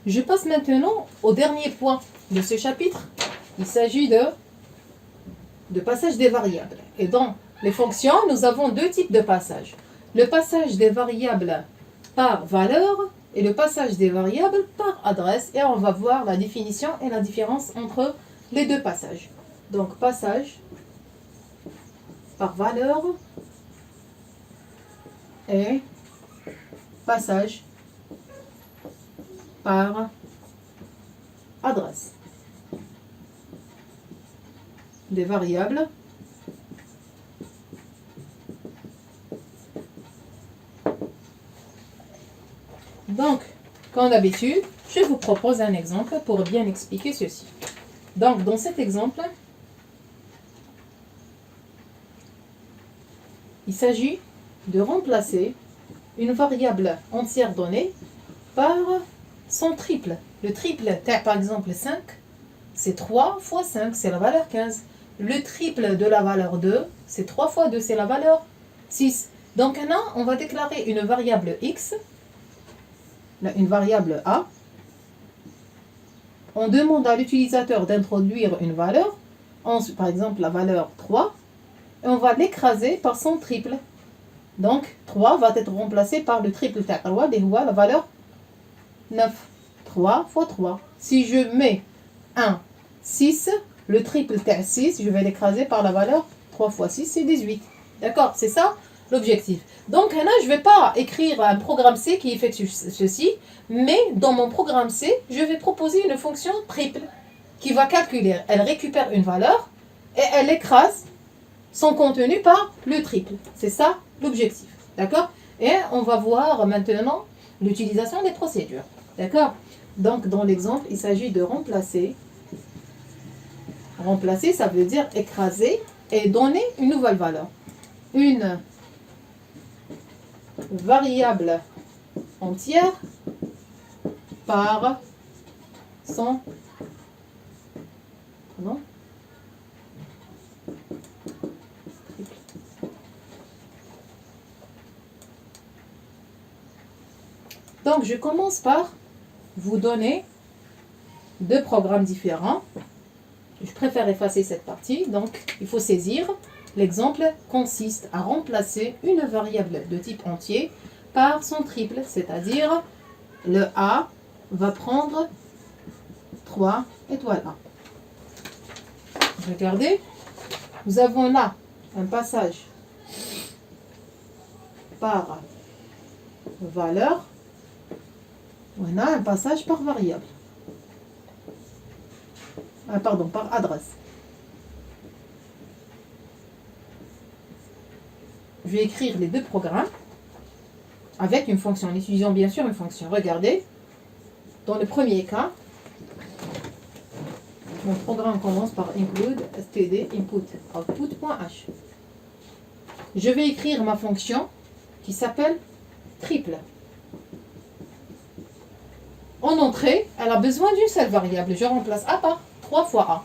Je passe maintenant au dernier point de ce chapitre. Il s'agit de passage des variables. Et dans les fonctions, nous avons deux types de passage. Le passage des variables par valeur et le passage des variables par adresse. Et on va voir la définition et la différence entre les deux passages. Donc, passage par valeur et passage par adresse. Des variables donc, comme d'habitude, je vous propose un exemple pour bien expliquer ceci. Donc, dans cet exemple, il s'agit de remplacer une variable entière donnée par son triple. Le triple, par exemple 5, c'est 3 fois 5, c'est la valeur 15. Le triple de la valeur 2, c'est 3 fois 2, c'est la valeur 6. Donc là, on va déclarer une variable x, une variable a. On demande à l'utilisateur d'introduire une valeur, par exemple la valeur 3, et on va l'écraser par son triple. Donc 3 va être remplacé par le triple de la valeur 9. 3 fois 3. Si je mets 1, 6, le triple de 6, je vais l'écraser par la valeur 3 fois 6, c'est 18. D'accord? C'est ça l'objectif. Donc là, je ne vais pas écrire un programme C qui effectue ceci, mais dans mon programme C, je vais proposer une fonction triple qui va calculer. Elle récupère une valeur et elle écrase son contenu par le triple. C'est ça l'objectif. D'accord? Et on va voir maintenant l'utilisation des procédures. D'accord? Donc, dans l'exemple, il s'agit de remplacer. Remplacer, ça veut dire écraser et donner une nouvelle valeur. Une variable entière par son donc, je commence par vous donner deux programmes différents. Je préfère effacer cette partie. Donc, il faut saisir. L'exemple consiste à remplacer une variable de type entier par son triple, c'est-à-dire le A va prendre 3 étoiles A. Regardez, nous avons là un passage par valeur. On a un passage par variable. Pardon, par adresse. Je vais écrire les deux programmes avec une fonction, en utilisant bien sûr une fonction. Regardez, dans le premier cas, mon programme commence par include std input output.h. Je vais écrire ma fonction qui s'appelle triple. En entrée, elle a besoin d'une seule variable. Je remplace A par 3 fois A.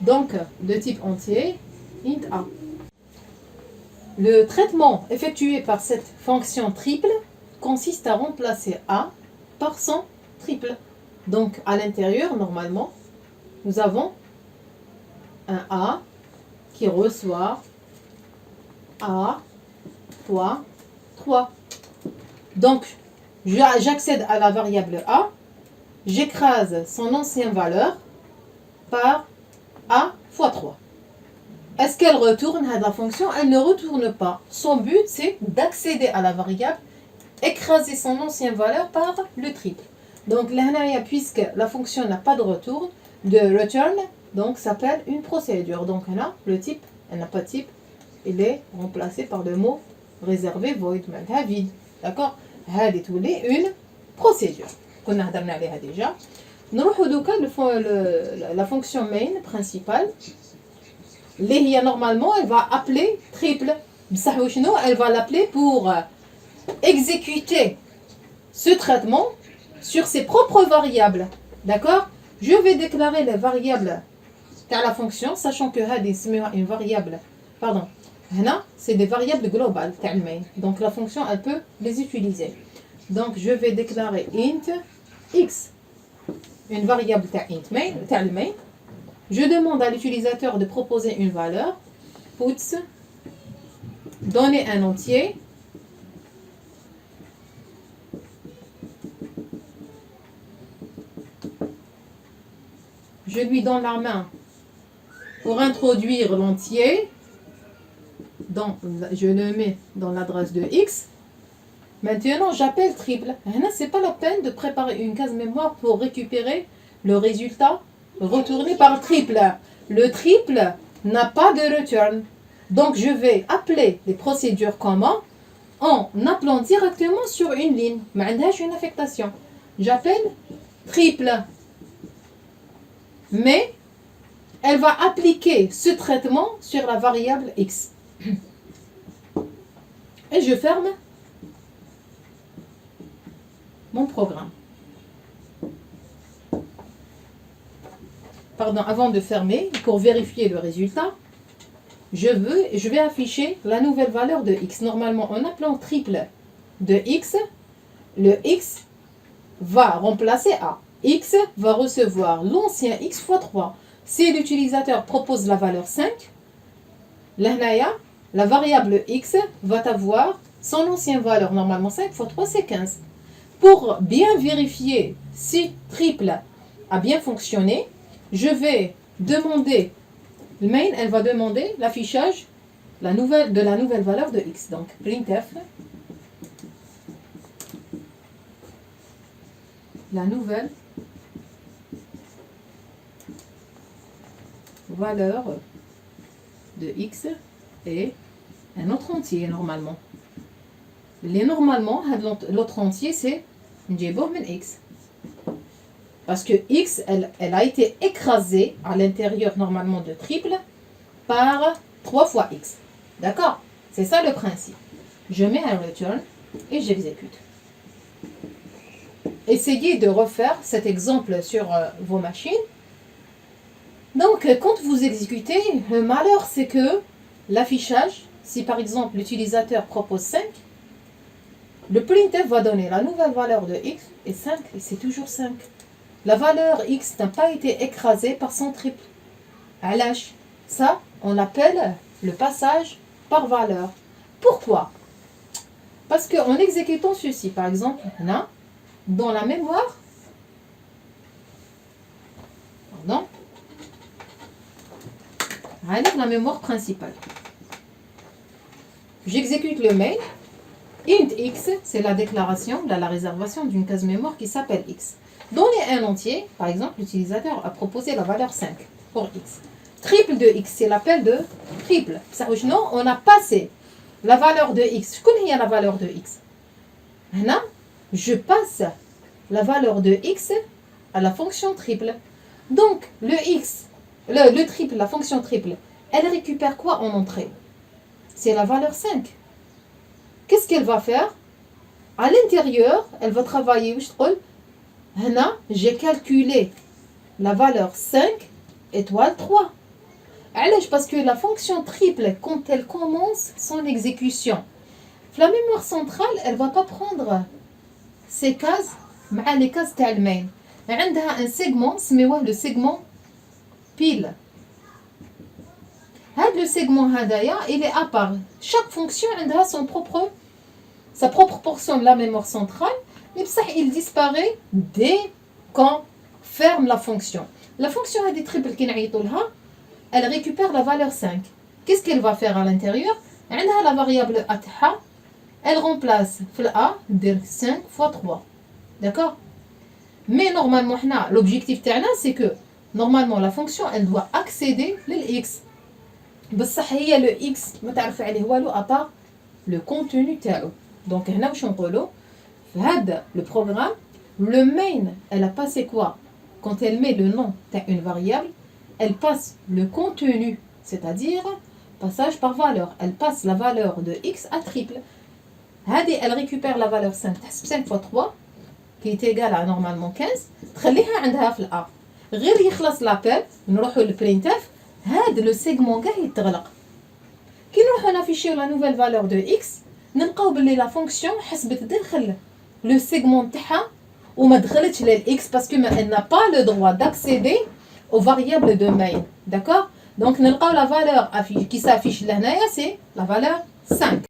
Donc, de type entier, int A. Le traitement effectué par cette fonction triple consiste à remplacer A par son triple. Donc, à l'intérieur, normalement, nous avons un A qui reçoit A fois 3. Donc, j'accède à la variable A, j'écrase son ancienne valeur par A fois 3. Est-ce qu'elle retourne à la fonction? Elle ne retourne pas. Son but, c'est d'accéder à la variable, écraser son ancienne valeur par le triple. Donc là, puisque la fonction n'a pas de retour, de return, donc ça s'appelle une procédure. Donc là, le type, elle n'a pas de type, il est remplacé par le mot réservé, void, vide. D'accord? C'est une procédure. On a déjà. Nous avons la fonction main principale. Normalement, elle va appeler triple. Elle va l'appeler pour exécuter ce traitement sur ses propres variables. D'accord? Je vais déclarer les variables de la fonction, sachant que une variable, pardon, c'est des variables globales. Donc la fonction, elle peut les utiliser. Donc je vais déclarer int x. une variable تاع le main. Je demande à l'utilisateur de proposer une valeur. Puts, donner un entier. Je lui donne la main pour introduire l'entier. Je le mets dans l'adresse de X. Maintenant, j'appelle triple. Ce n'est pas la peine de préparer une case mémoire pour récupérer le résultat retourné par triple. Le triple n'a pas de return. Donc, je vais appeler les procédures comment en appelant directement sur une ligne. Mais une affectation. J'appelle triple. Mais elle va appliquer ce traitement sur la variable X. Et je ferme mon programme. Pardon, avant de fermer, pour vérifier le résultat, je vais afficher la nouvelle valeur de X. Normalement, en appelant triple de X, le X va remplacer A. X va recevoir l'ancien X fois 3. Si l'utilisateur propose la valeur 5, la variable X va avoir son ancienne valeur. Normalement, 5 fois 3, c'est 15. Pour bien vérifier si triple a bien fonctionné, je vais demander, le main, elle va demander l'affichage de la nouvelle valeur de X. Donc, printf, la nouvelle valeur de X et un autre entier normalement. Normalement, l'autre entier c'est X. Parce que X, elle a été écrasée à l'intérieur normalement de triple par 3 fois X. D'accord? C'est ça le principe. Je mets un return et j'exécute. Essayez de refaire cet exemple sur vos machines. Donc, quand vous exécutez, le malheur, c'est que l'affichage, si par exemple l'utilisateur propose 5, le printf va donner la nouvelle valeur de X et 5, et c'est toujours 5. La valeur X n'a pas été écrasée par son triple. Alash, ça, on l'appelle le passage par valeur. Pourquoi? Parce qu'en exécutant ceci, par exemple, là, dans la mémoire, pardon, la mémoire principale. J'exécute le mail. Int X, c'est la déclaration, la réservation d'une case mémoire qui s'appelle X. Donner un entier, par exemple, l'utilisateur a proposé la valeur 5 pour X. Triple de X, c'est l'appel de triple. Non, on a passé la valeur de X. Quelle est la valeur de X? Là, je passe la valeur de X à la fonction triple. Donc, le triple, la fonction triple, elle récupère quoi en entrée? C'est la valeur 5. Qu'est-ce qu'elle va faire? À l'intérieur, elle va travailler. J'ai calculé la valeur 5 étoile 3. Parce que la fonction triple, quand elle commence son exécution, la mémoire centrale, elle ne va pas prendre ces cases, les cases تاع main. Elle a un segment, le segment pile. Le segment il est à part. Chaque fonction a sa propre portion de la mémoire centrale, mais il disparaît dès qu'on ferme la fonction. La fonction a des triples qui elle récupère la valeur 5. Qu'est-ce qu'elle va faire à l'intérieur? Elle a la variable A, elle remplace A, 5 fois 3. D'accord? Mais normalement, l'objectif c'est que normalement la fonction elle doit accéder à X. بصح هي le X ما تعرف عليه والو à part le contenu تاعو. Donc هنا واش نقولوا في هذا le programme le main elle a passé quoi? Quand elle met le nom تاع une variable, elle passe le contenu, c'est-à-dire passage par valeur. Elle passe la valeur de X à triple. Elle récupère la valeur 5 fois 3 qui est égale à normalement 15. تخليها عندها في الA. غير يخلص l'appel نروحوا للprintf. Le segment يتغلق. كي نروحو نافيشيو la nouvelle valeur de X, نلقاو بلي la fonction حسبت داخل le segment تاعها وما دخلتش للx parce que elle n'a pas le droit d'accéder aux variables de main. D'accord? Donc نلقاو la valeur qui s'affiche لهنايا c'est la valeur 5.